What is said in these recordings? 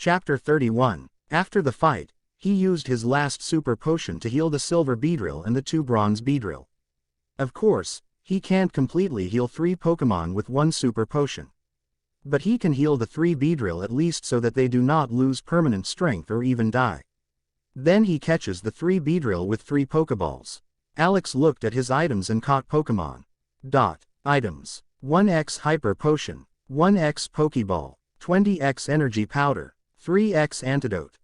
Chapter 31. After the fight, he used his last super potion to heal the silver Beedrill and the 2 bronze Beedrill. Of course, he can't completely heal 3 Pokémon with 1 super potion. But he can heal the 3 Beedrill at least so that they do not lose permanent strength or even die. Then he catches the 3 Beedrill with 3 Pokeballs. Alex looked at his items and caught Pokémon. Items. 1x Hyper Potion, 1x Pokeball, 20x Energy Powder, 3x Antidote.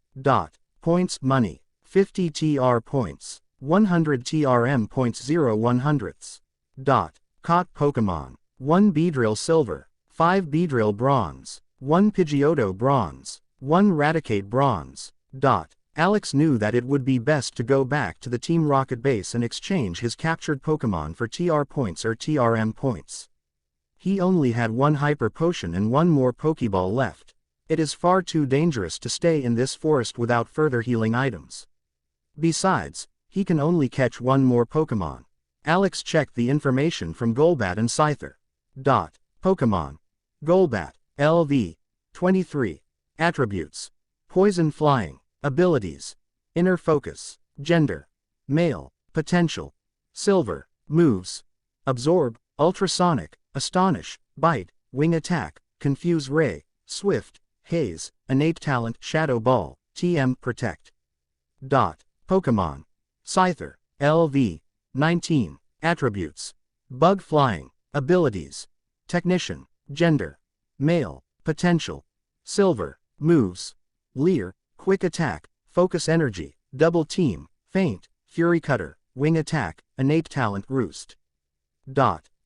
Points Money, 50 TR points, 100 TRM points 0 100ths. Caught Pokémon, 1 Beedrill Silver, 5 Beedrill Bronze, 1 Pidgeotto Bronze, 1 Raticate Bronze. Alex knew that it would be best to go back to the Team Rocket base and exchange his captured Pokémon for TR points or TRM points. He only had 1 Hyper Potion and 1 more Pokeball left. It is far too dangerous to stay in this forest without further healing items. Besides, he can only catch 1 more Pokémon. Alex checked the information from Golbat and Scyther. Pokémon. Golbat, LV. 23. Attributes. Poison Flying. Abilities. Inner Focus. Gender. Male. Potential. Silver. Moves. Absorb, Ultrasonic, Astonish, Bite, Wing Attack, Confuse Ray, Swift, Haze, Innate Talent, Shadow Ball, TM Protect. Pokémon. Scyther, LV. 19. Attributes. Bug Flying. Abilities. Technician. Gender. Male. Potential. Silver. Moves. Leer, Quick Attack, Focus Energy, Double Team, Feint, Fury Cutter, Wing Attack, Innate Talent Roost.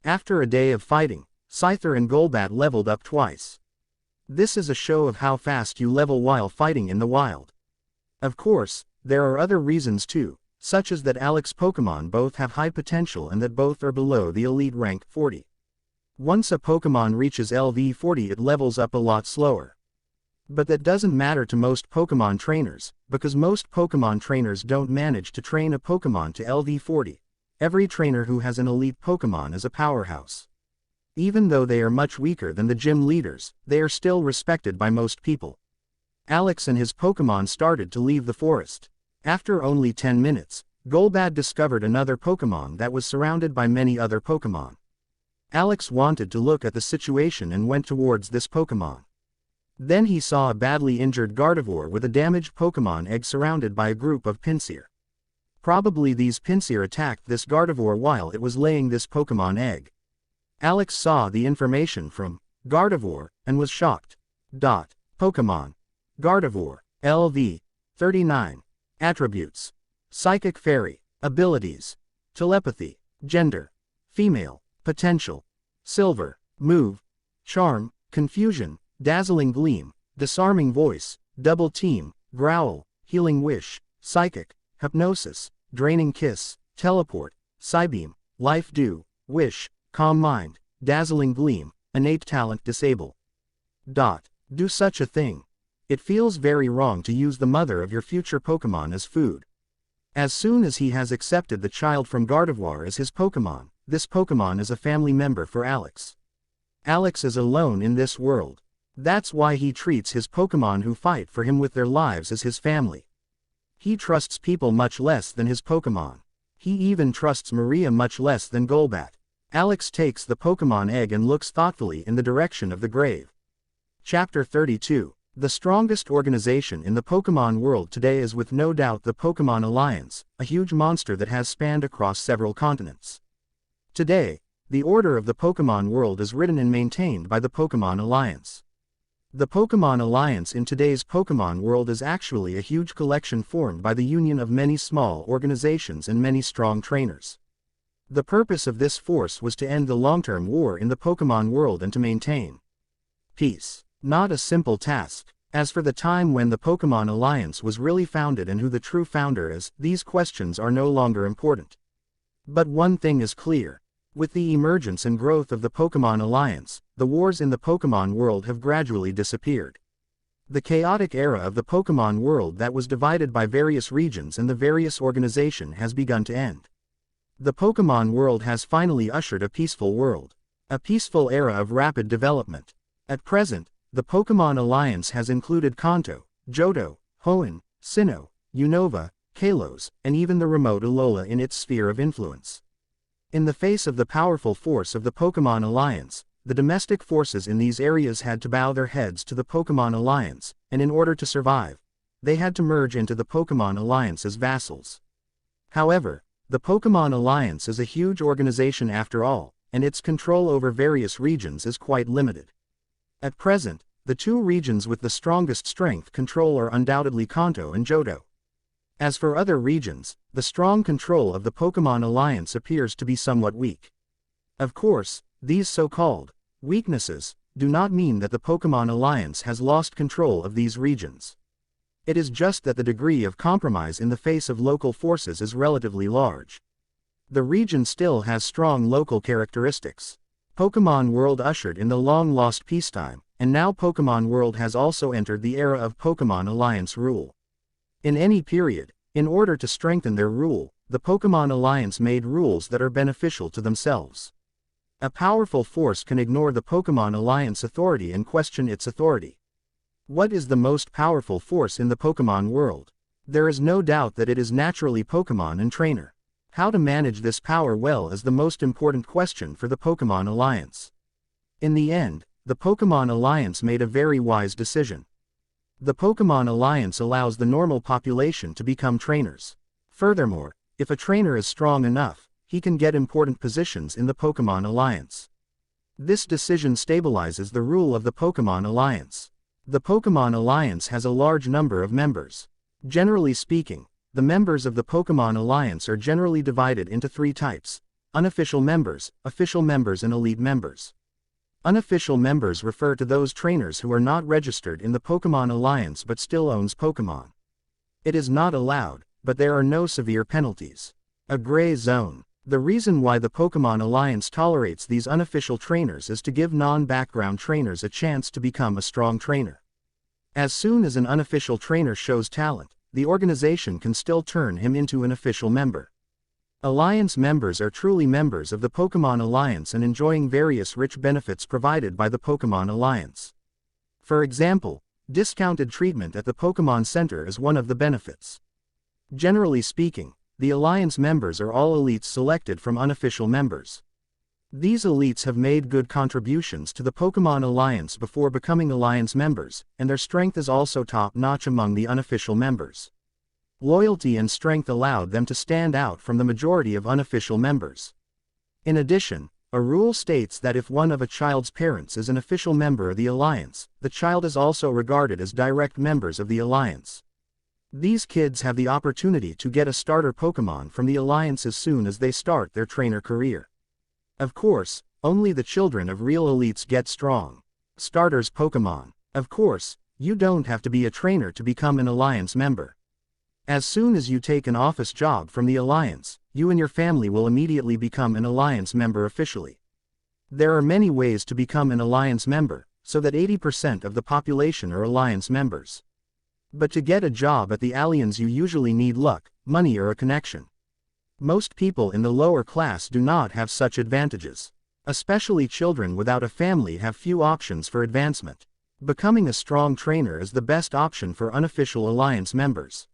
After a day of fighting, Scyther and Golbat leveled up twice. This is a show of how fast you level while fighting in the wild. Of course, there are other reasons too, such as that Alex's Pokémon both have high potential and that both are below the elite rank 40. Once a Pokémon reaches LV 40 it levels up a lot slower. But that doesn't matter to most Pokémon trainers, because most Pokémon trainers don't manage to train a Pokémon to LV 40. Every trainer who has an elite Pokémon is a powerhouse. Even though they are much weaker than the gym leaders, they are still respected by most people. Alex and his Pokémon started to leave the forest. After only 10 minutes, Golbat discovered another Pokémon that was surrounded by many other Pokémon. Alex wanted to look at the situation and went towards this Pokémon. Then he saw a badly injured Gardevoir with a damaged Pokémon egg surrounded by a group of Pinsir. Probably these Pinsir attacked this Gardevoir while it was laying this Pokémon egg. Alex saw the information from Gardevoir and was shocked. Pokémon. Gardevoir, LV. 39. Attributes. Psychic Fairy. Abilities. Telepathy. Gender. Female. Potential. Silver. Move. Charm. Confusion. Dazzling Gleam. Disarming Voice. Double Team. Growl. Healing Wish. Psychic. Hypnosis. Draining Kiss. Teleport. Psybeam. Life Dew. Wish. Calm Mind. Dazzling Gleam. Innate Talent Disable. Do such a thing. It feels very wrong to use the mother of your future Pokémon as food. As soon as he has accepted the child from Gardevoir as his Pokémon, this Pokémon is a family member for Alex. Alex is alone in this world. That's why he treats his Pokémon who fight for him with their lives as his family. He trusts people much less than his Pokémon. He even trusts Maria much less than Golbat. Alex takes the Pokémon egg and looks thoughtfully in the direction of the grave. Chapter 32. The strongest organization in the Pokémon world today is with no doubt the Pokémon Alliance, a huge monster that has spanned across several continents. Today, the order of the Pokémon world is written and maintained by the Pokémon Alliance. The Pokémon Alliance in today's Pokémon world is actually a huge collection formed by the union of many small organizations and many strong trainers. The purpose of this force was to end the long-term war in the Pokémon world and to maintain peace. Not a simple task. As for the time when the Pokémon Alliance was really founded and who the true founder is, these questions are no longer important. But one thing is clear. With the emergence and growth of the Pokémon Alliance, the wars in the Pokémon world have gradually disappeared. The chaotic era of the Pokémon world that was divided by various regions and the various organization has begun to end. The Pokémon world has finally ushered a peaceful world. A peaceful era of rapid development. At present, the Pokemon Alliance has included Kanto, Johto, Hoenn, Sinnoh, Unova, Kalos, and even the remote Alola in its sphere of influence. In the face of the powerful force of the Pokemon Alliance, the domestic forces in these areas had to bow their heads to the Pokemon Alliance, and in order to survive, they had to merge into the Pokemon Alliance as vassals. However, the Pokemon Alliance is a huge organization after all, and its control over various regions is quite limited. At present, the two regions with the strongest strength control are undoubtedly Kanto and Johto. As for other regions, the strong control of the Pokemon Alliance appears to be somewhat weak. Of course, these so-called weaknesses do not mean that the Pokemon Alliance has lost control of these regions. It is just that the degree of compromise in the face of local forces is relatively large. The region still has strong local characteristics. Pokemon World ushered in the long-lost peacetime, and now Pokemon World has also entered the era of Pokemon Alliance rule. In any period, in order to strengthen their rule, the Pokemon Alliance made rules that are beneficial to themselves. A powerful force can ignore the Pokemon Alliance authority and question its authority. What is the most powerful force in the Pokemon world? There is no doubt that it is naturally Pokemon and Trainer. How to manage this power well is the most important question for the Pokemon Alliance. In the end, the Pokemon Alliance made a very wise decision. The Pokemon Alliance allows the normal population to become trainers. Furthermore, if a trainer is strong enough, he can get important positions in the Pokemon Alliance. This decision stabilizes the rule of the Pokemon Alliance. The Pokemon Alliance has a large number of members. Generally speaking, the members of the Pokemon Alliance are generally divided into three types: unofficial members, official members, and elite members. Unofficial members refer to those trainers who are not registered in the Pokemon Alliance but still owns Pokemon. It is not allowed, but there are no severe penalties. A gray zone. The reason why the Pokemon Alliance tolerates these unofficial trainers is to give non-background trainers a chance to become a strong trainer. As soon as an unofficial trainer shows talent, the organization can still turn him into an official member. Alliance members are truly members of the Pokemon Alliance and enjoying various rich benefits provided by the Pokemon Alliance. For example, discounted treatment at the Pokemon Center is one of the benefits. Generally speaking, the Alliance members are all elites selected from unofficial members. These elites have made good contributions to the Pokemon Alliance before becoming Alliance members, and their strength is also top-notch among the unofficial members. Loyalty and strength allowed them to stand out from the majority of unofficial members. In addition, a rule states that if one of a child's parents is an official member of the Alliance, the child is also regarded as direct members of the Alliance. These kids have the opportunity to get a starter Pokemon from the Alliance as soon as they start their trainer career. Of course, only the children of real elites get strong starters Pokemon. Of course, you don't have to be a trainer to become an Alliance member. As soon as you take an office job from the Alliance, you and your family will immediately become an Alliance member officially. There are many ways to become an Alliance member, so that 80% of the population are Alliance members. But to get a job at the Alliance you usually need luck, money, or a connection. Most people in the lower class do not have such advantages. Especially children without a family have few options for advancement. Becoming a strong trainer is the best option for unofficial Alliance members.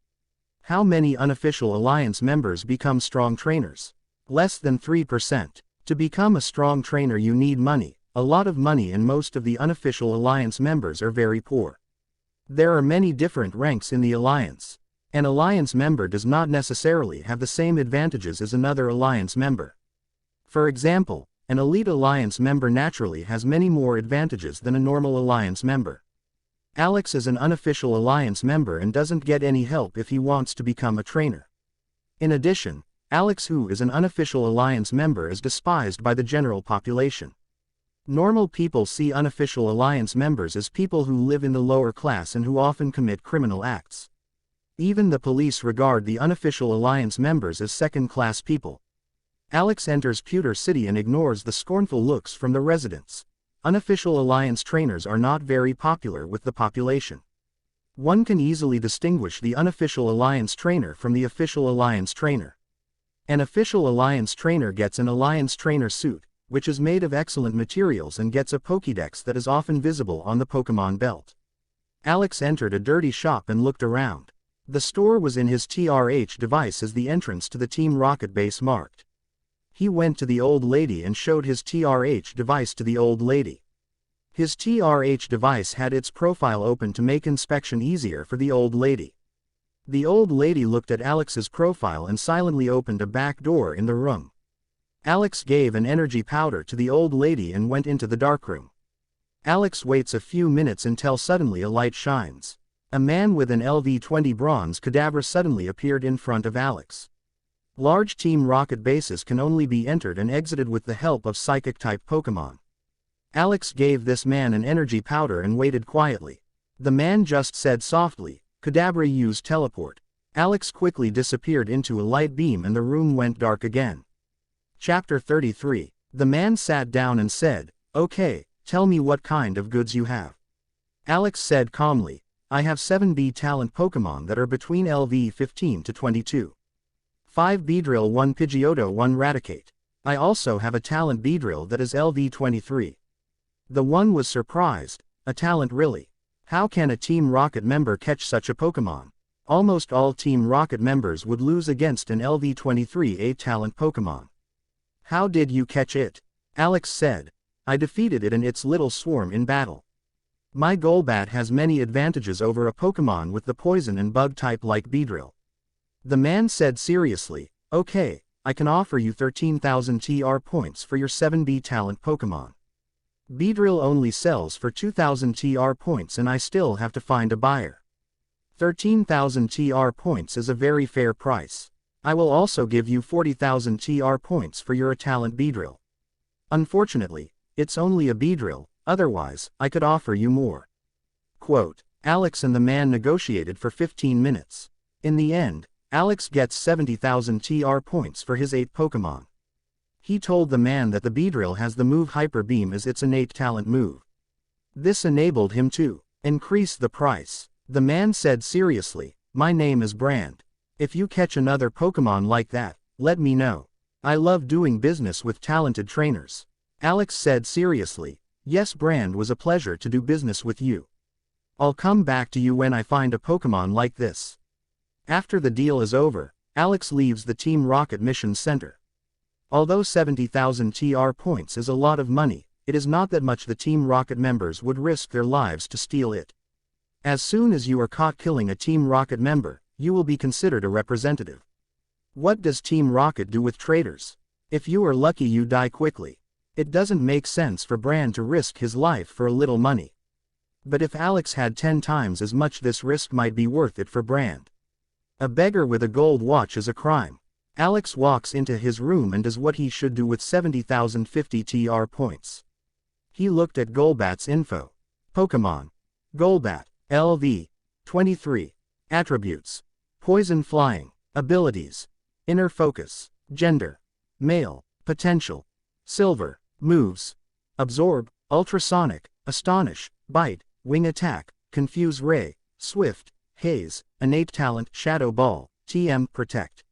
How many unofficial Alliance members become strong trainers? Less than 3%. To become a strong trainer you need money, a lot of money, and most of the unofficial Alliance members are very poor. There are many different ranks in the Alliance. An Alliance member does not necessarily have the same advantages as another Alliance member. For example, an elite Alliance member naturally has many more advantages than a normal Alliance member. Alex is an unofficial Alliance member and doesn't get any help if he wants to become a trainer. In addition, Alex, who is an unofficial Alliance member, is despised by the general population. Normal people see unofficial Alliance members as people who live in the lower class and who often commit criminal acts. Even the police regard the unofficial Alliance members as second-class people. Alex enters Pewter City and ignores the scornful looks from the residents. Unofficial Alliance trainers are not very popular with the population. One can easily distinguish the unofficial Alliance trainer from the official Alliance trainer. An official Alliance trainer gets an Alliance trainer suit, which is made of excellent materials and gets a Pokédex that is often visible on the Pokémon belt. Alex entered a dirty shop and looked around. The store was in his TRH device as the entrance to the Team Rocket base marked. He went to the old lady and showed his TRH device to the old lady. His TRH device had its profile open to make inspection easier for the old lady. The old lady looked at Alex's profile and silently opened a back door in the room. Alex gave an energy powder to the old lady and went into the darkroom. Alex waits a few minutes until suddenly a light shines. A man with an LV-20 bronze cadaver suddenly appeared in front of Alex. Large Team Rocket bases can only be entered and exited with the help of Psychic-type Pokémon. Alex gave this man an energy powder and waited quietly. The man just said softly, "Kadabra, use teleport." Alex quickly disappeared into a light beam and the room went dark again. Chapter 33. The man sat down and said, "Okay, tell me what kind of goods you have." Alex said calmly, "I have 7B talent Pokémon that are between LV-15 to 22. 5 Beedrill, 1 Pidgeotto, 1 Raticate. I also have a talent Beedrill that is LV-23. The one was surprised, "A talent really? How can a Team Rocket member catch such a Pokémon? Almost all Team Rocket members would lose against an LV-23 A-talent Pokémon. How did you catch it?" Alex said, "I defeated it and its little swarm in battle. My Golbat has many advantages over a Pokémon with the poison and bug type like Beedrill." The man said seriously, "Okay, I can offer you 13,000 TR points for your 7B talent Pokémon. Beedrill only sells for 2,000 TR points and I still have to find a buyer. 13,000 TR points is a very fair price. I will also give you 40,000 TR points for your talent Beedrill. Unfortunately, it's only a Beedrill, otherwise, I could offer you more." Quote, Alex and the man negotiated for 15 minutes. In the end, Alex gets 70,000 TR points for his 8 Pokémon. He told the man that the Beedrill has the move Hyper Beam as its innate talent move. This enabled him to increase the price. The man said seriously, "My name is Brand. If you catch another Pokémon like that, let me know. I love doing business with talented trainers." Alex said seriously, "Yes, Brand, was a pleasure to do business with you. I'll come back to you when I find a Pokémon like this." After the deal is over, Alex leaves the Team Rocket Mission Center. Although 70,000 TR points is a lot of money, it is not that much the Team Rocket members would risk their lives to steal it. As soon as you are caught killing a Team Rocket member, you will be considered a representative. What does Team Rocket do with traitors? If you are lucky, you die quickly. It doesn't make sense for Brand to risk his life for a little money. But if Alex had 10 times as much, this risk might be worth it for Brand. A beggar with a gold watch is a crime. Alex walks into his room and does what he should do with 70,050 TR points. He looked at Golbat's info. Pokémon. Golbat. LV. 23. Attributes. Poison Flying. Abilities. Inner Focus. Gender. Male. Potential. Silver. Moves. Absorb. Ultrasonic. Astonish. Bite. Wing Attack. Confuse Ray. Swift. Haze. Innate Talent. Shadow Ball. TM. Protect.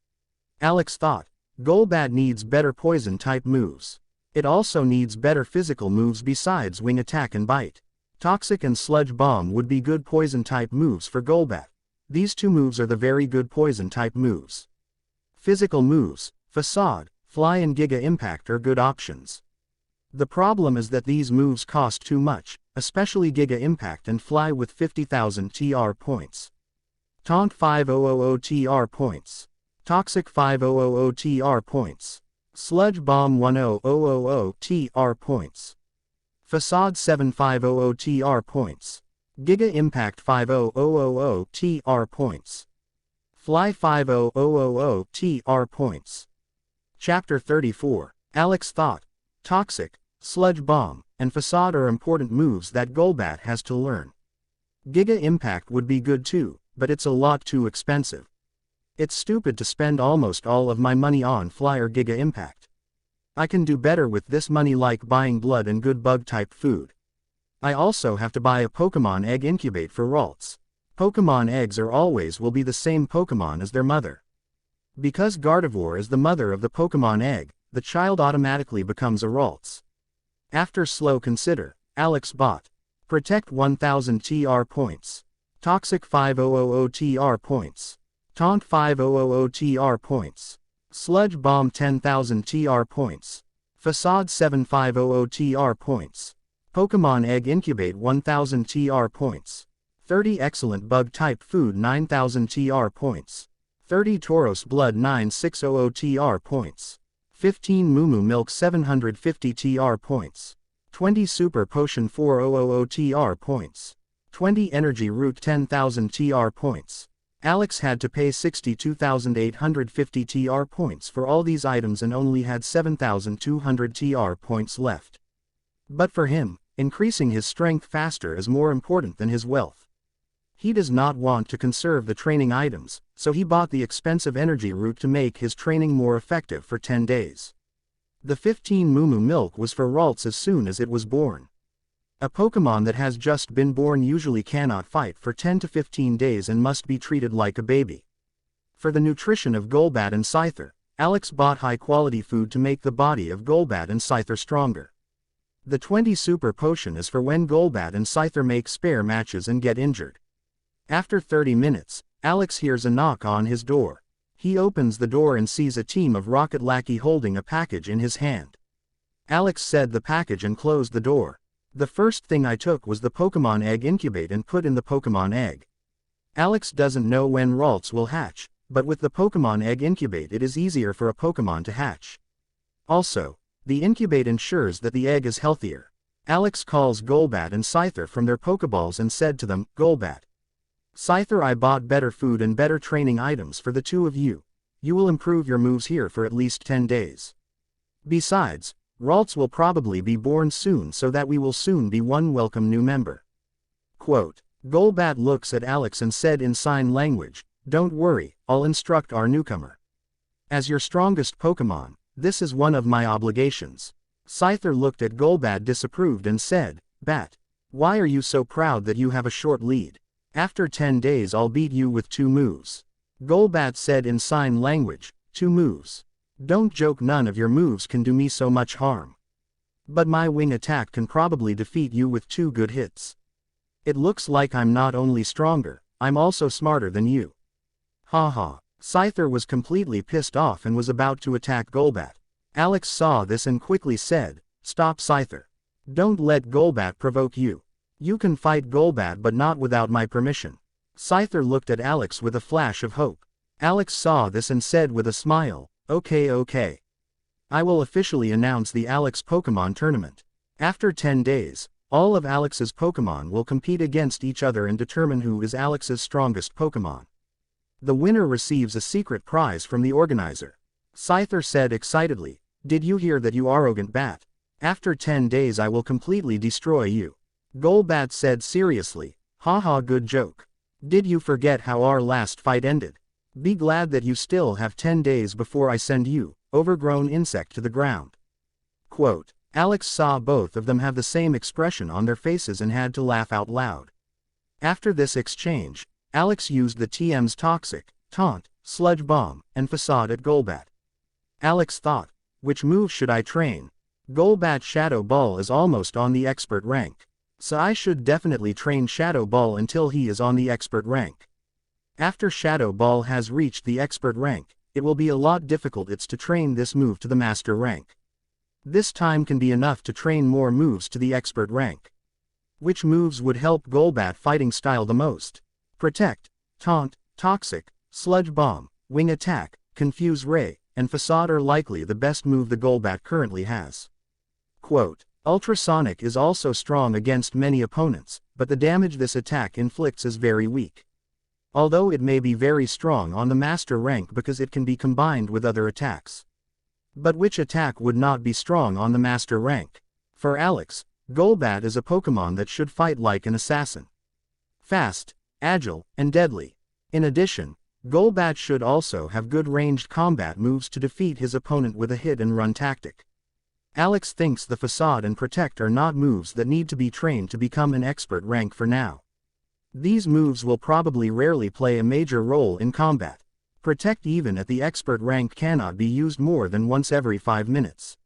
Alex thought, Golbat needs better poison-type moves. It also needs better physical moves besides Wing Attack and Bite. Toxic and Sludge Bomb would be good poison-type moves for Golbat. These two moves are the very good poison-type moves. Physical moves, Facade, Fly and Giga Impact are good options. The problem is that these moves cost too much, especially Giga Impact and Fly with 50,000 TR points. Taunt 5000 TR points. Toxic 5000 TR points. Sludge Bomb 10000 TR points. Facade 7500 TR points. Giga Impact 50000 TR points. Fly 50000 TR points. Chapter 34. Alex thought, Toxic, Sludge Bomb, and Facade are important moves that Golbat has to learn. Giga Impact would be good too, but it's a lot too expensive. It's stupid to spend almost all of my money on Fly or Giga Impact. I can do better with this money, like buying blood and good bug-type food. I also have to buy a Pokemon egg incubate for Ralts. Pokemon eggs are always will be the same Pokemon as their mother. Because Gardevoir is the mother of the Pokemon egg, the child automatically becomes a Ralts. After slow consider, Alex bought Protect 1000 TR points, Toxic 5000 TR points, Taunt 5000 TR points, Sludge Bomb 10,000 TR points, Facade 7500 TR points, Pokemon Egg Incubate 1000 TR points, 30 Excellent Bug Type Food 9000 TR points, 30 Tauros Blood 9600 TR points, 15 Moo Milk 750 TR points, 20 Super Potion 4000 TR points, 20 Energy Root 10,000 TR points. Alex had to pay 62,850 TR points for all these items and only had 7,200 TR points left. But for him, increasing his strength faster is more important than his wealth. He does not want to conserve the training items, so he bought the expensive energy root to make his training more effective for 10 days. The 15 Moo Milk was for Ralts as soon as it was born. A Pokemon that has just been born usually cannot fight for 10 to 15 days and must be treated like a baby. For the nutrition of Golbat and Scyther, Alex bought high-quality food to make the body of Golbat and Scyther stronger. The 20 Super Potion is for when Golbat and Scyther make spare matches and get injured. After 30 minutes, Alex hears a knock on his door. He opens the door and sees a team of Rocket Lackey holding a package in his hand. Alex said the package and closed the door. The first thing I took was the Pokemon Egg Incubate and put in the Pokemon Egg. Alex doesn't know when Ralts will hatch, but with the Pokemon Egg Incubate it is easier for a Pokemon to hatch. Also, the Incubate ensures that the egg is healthier. Alex calls Golbat and Scyther from their Pokeballs and said to them, Golbat, Scyther, I bought better food and better training items for the two of you. You will improve your moves here for at least 10 days. Besides, Ralts will probably be born soon so that we will soon be one welcome new member. Quote, Golbat looks at Alex and said in sign language, Don't worry, I'll instruct our newcomer. As your strongest Pokemon, this is one of my obligations. Scyther looked at Golbat disapproved and said, Bat, why are you so proud that you have a short lead? After 10 days I'll beat you with 2 moves. Golbat said in sign language, 2 moves. Don't joke, none of your moves can do me so much harm. But my wing attack can probably defeat you with 2 good hits. It looks like I'm not only stronger, I'm also smarter than you. Haha. Scyther was completely pissed off and was about to attack Golbat. Alex saw this and quickly said, Stop, Scyther. Don't let Golbat provoke you. You can fight Golbat but not without my permission. Scyther looked at Alex with a flash of hope. Alex saw this and said with a smile, Okay. I will officially announce the Alex Pokemon Tournament. After 10 days, all of Alex's Pokemon will compete against each other and determine who is Alex's strongest Pokemon. The winner receives a secret prize from the organizer. Scyther said excitedly, Did you hear that, you arrogant bat? After 10 days I will completely destroy you. Golbat said seriously, Haha, good joke. Did you forget how our last fight ended? Be glad that you still have 10 days before I send you, overgrown insect, to the ground. Quote, Alex saw both of them have the same expression on their faces and had to laugh out loud. After this exchange, Alex used the TM's Toxic, Taunt, Sludge Bomb, and Facade at Golbat. Alex thought, which move should I train? Golbat's Shadow Ball is almost on the expert rank. So I should definitely train Shadow Ball until he is on the expert rank. After Shadow Ball has reached the expert rank, it will be a lot difficult to train this move to the master rank. This time can be enough to train more moves to the expert rank. Which moves would help Golbat fighting style the most? Protect, Taunt, Toxic, Sludge Bomb, Wing Attack, Confuse Ray, and Facade are likely the best move the Golbat currently has. Quote, Ultrasonic is also strong against many opponents, but the damage this attack inflicts is very weak. Although it may be very strong on the master rank because it can be combined with other attacks. But which attack would not be strong on the master rank? For Alex, Golbat is a Pokemon that should fight like an assassin. Fast, agile, and deadly. In addition, Golbat should also have good ranged combat moves to defeat his opponent with a hit and run tactic. Alex thinks the Facade and Protect are not moves that need to be trained to become an expert rank for now. These moves will probably rarely play a major role in combat. Protect even at the expert rank cannot be used more than once every 5 minutes.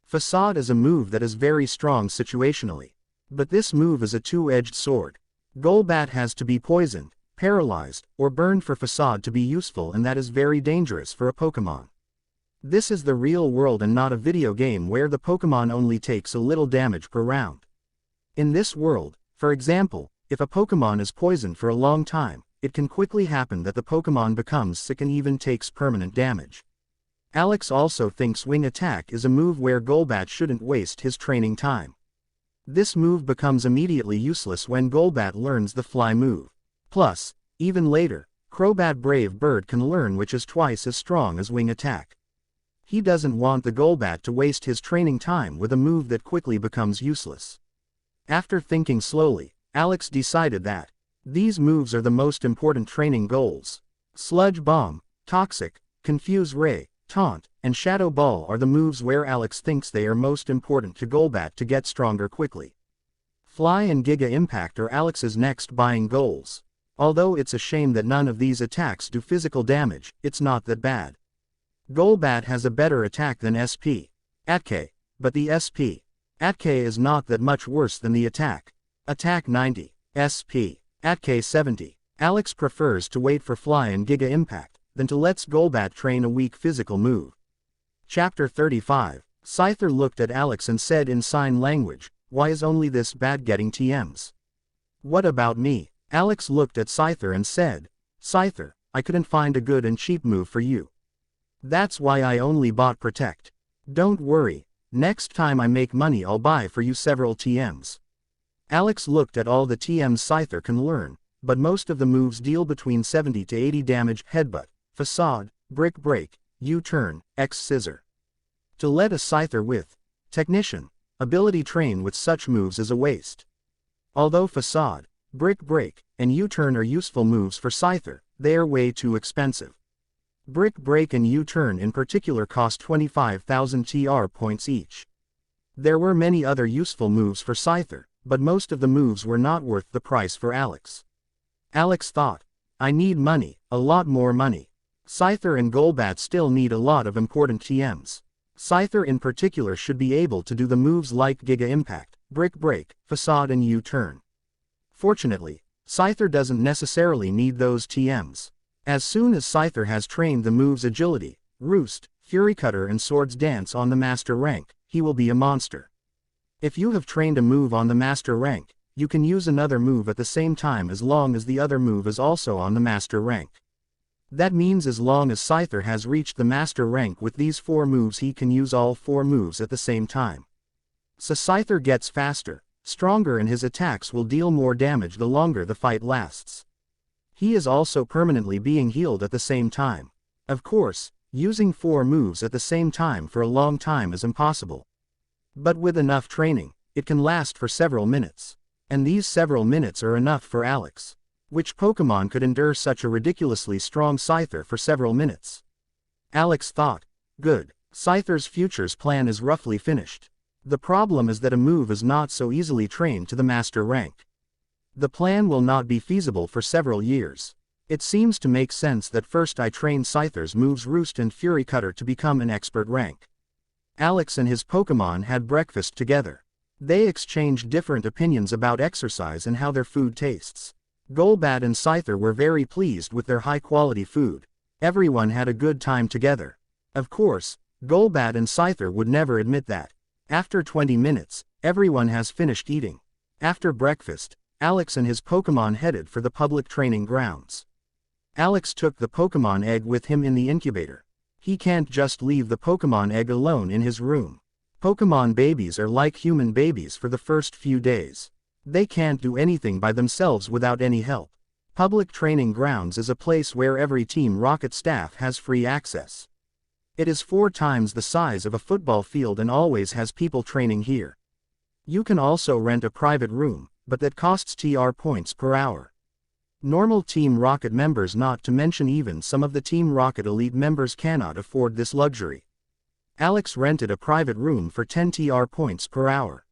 Facade is a move that is very strong situationally. But this move is a two-edged sword. Golbat has to be poisoned, paralyzed, or burned for Facade to be useful, and that is very dangerous for a Pokémon. This is the real world and not a video game where the Pokémon only takes a little damage per round. In this world, for example, if a Pokémon is poisoned for a long time, it can quickly happen that the Pokémon becomes sick and even takes permanent damage. Alex also thinks Wing Attack is a move where Golbat shouldn't waste his training time. This move becomes immediately useless when Golbat learns the Fly move. Plus, even later, Crobat Brave Bird can learn, which is twice as strong as Wing Attack. He doesn't want the Golbat to waste his training time with a move that quickly becomes useless. After thinking slowly, Alex decided that these moves are the most important training goals. Sludge Bomb, Toxic, Confuse Ray, Taunt, and Shadow Ball are the moves where Alex thinks they are most important to Golbat to get stronger quickly. Fly and Giga Impact are Alex's next buying goals. Although it's a shame that none of these attacks do physical damage, it's not that bad. Golbat has a better attack than SP Atk, but the SP Atk is not that much worse than the attack. Attack 90, SP Atk 70. Alex prefers to wait for Fly and Giga Impact than to let Golbat train a weak physical move. Chapter 35. Scyther looked at Alex and said in sign language, "Why is only this bad getting TMs? What about me?" Alex looked at Scyther and said, "Scyther, I couldn't find a good and cheap move for you. That's why I only bought Protect. Don't worry, next time I make money I'll buy for you several TMs." Alex looked at all the TMs Scyther can learn, but most of the moves deal between 70 to 80 damage: Headbutt, Facade, Brick Break, U-Turn, X-Scissor. To let a Scyther with Technician ability train with such moves is a waste. Although Facade, Brick Break, and U-Turn are useful moves for Scyther, they are way too expensive. Brick Break and U-Turn in particular cost 25,000 TR points each. There were many other useful moves for Scyther, but most of the moves were not worth the price for Alex. Alex thought, "I need money, a lot more money." Scyther and Golbat still need a lot of important TMs. Scyther in particular should be able to do the moves like Giga Impact, Brick Break, Facade and U-Turn. Fortunately, Scyther doesn't necessarily need those TMs. As soon as Scyther has trained the moves Agility, Roost, Fury Cutter and Swords Dance on the Master rank, he will be a monster. If you have trained a move on the Master rank, you can use another move at the same time as long as the other move is also on the Master rank. That means as long as Scyther has reached the Master rank with these 4 moves, he can use all 4 moves at the same time. So Scyther gets faster, stronger, and his attacks will deal more damage the longer the fight lasts. He is also permanently being healed at the same time. Of course, using 4 moves at the same time for a long time is impossible. But with enough training, it can last for several minutes. And these several minutes are enough for Alex. Which Pokémon could endure such a ridiculously strong Scyther for several minutes? Alex thought, "Good, Scyther's Futures plan is roughly finished. The problem is that a move is not so easily trained to the Master rank. The plan will not be feasible for several years. It seems to make sense that first I train Scyther's moves Roost and Fury Cutter to become an expert rank." Alex and his Pokémon had breakfast together. They exchanged different opinions about exercise and how their food tastes. Golbat and Scyther were very pleased with their high-quality food. Everyone had a good time together. Of course, Golbat and Scyther would never admit that. After 20 minutes, everyone has finished eating. After breakfast, Alex and his Pokémon headed for the public training grounds. Alex took the Pokémon egg with him in the incubator. He can't just leave the Pokémon egg alone in his room. Pokémon babies are like human babies for the first few days. They can't do anything by themselves without any help. Public training grounds is a place where every Team Rocket staff has free access. It is 4 times the size of a football field and always has people training here. You can also rent a private room, but that costs TR points per hour. Normal Team Rocket members, not to mention even some of the Team Rocket Elite members, cannot afford this luxury. Alex rented a private room for 10 TR points per hour.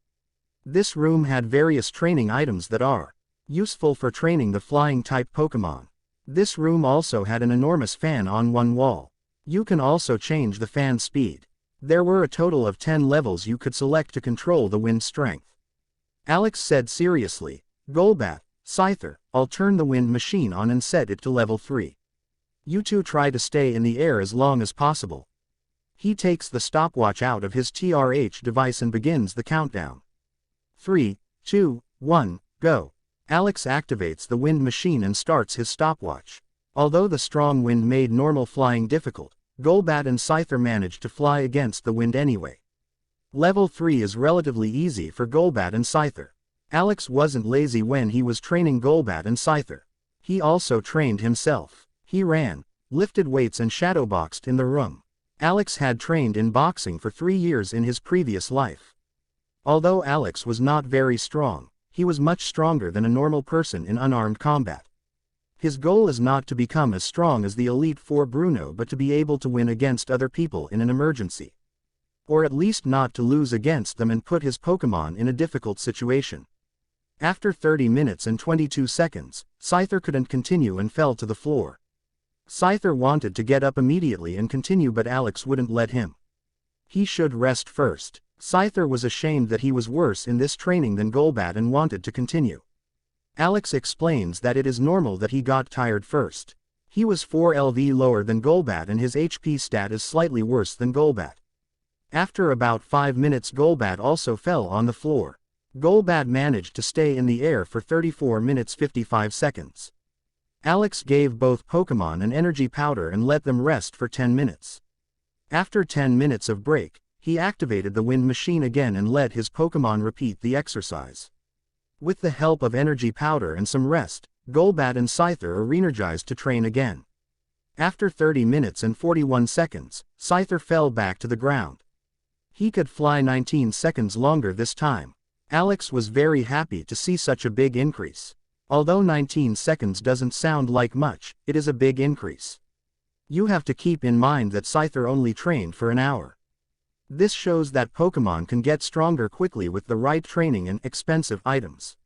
This room had various training items that are useful for training the flying type Pokémon. This room also had an enormous fan on one wall. You can also change the fan speed. There were a total of 10 levels you could select to control the wind strength. Alex said seriously, "Golbat, Scyther, I'll turn the wind machine on and set it to level 3. You two try to stay in the air as long as possible." He takes the stopwatch out of his TRH device and begins the countdown. 3, 2, 1, go. Alex activates the wind machine and starts his stopwatch. Although the strong wind made normal flying difficult, Golbat and Scyther managed to fly against the wind anyway. Level 3 is relatively easy for Golbat and Scyther. Alex wasn't lazy when he was training Golbat and Scyther. He also trained himself. He ran, lifted weights and shadowboxed in the room. Alex had trained in boxing for 3 years in his previous life. Although Alex was not very strong, he was much stronger than a normal person in unarmed combat. His goal is not to become as strong as the Elite Four Bruno but to be able to win against other people in an emergency. Or at least not to lose against them and put his Pokémon in a difficult situation. After 30 minutes and 22 seconds, Scyther couldn't continue and fell to the floor. Scyther wanted to get up immediately and continue but Alex wouldn't let him. He should rest first. Scyther was ashamed that he was worse in this training than Golbat and wanted to continue. Alex explains that it is normal that he got tired first. He was 4 LV lower than Golbat and his HP stat is slightly worse than Golbat. After about 5 minutes Golbat also fell on the floor. Golbat managed to stay in the air for 34 minutes 55 seconds. Alex gave both Pokémon an energy powder and let them rest for 10 minutes. After 10 minutes of break, he activated the wind machine again and let his Pokémon repeat the exercise. With the help of energy powder and some rest, Golbat and Scyther are re-energized to train again. After 30 minutes and 41 seconds, Scyther fell back to the ground. He could fly 19 seconds longer this time. Alex was very happy to see such a big increase. Although 19 seconds doesn't sound like much, it is a big increase. You have to keep in mind that Scyther only trained for an hour. This shows that Pokémon can get stronger quickly with the right training and expensive items.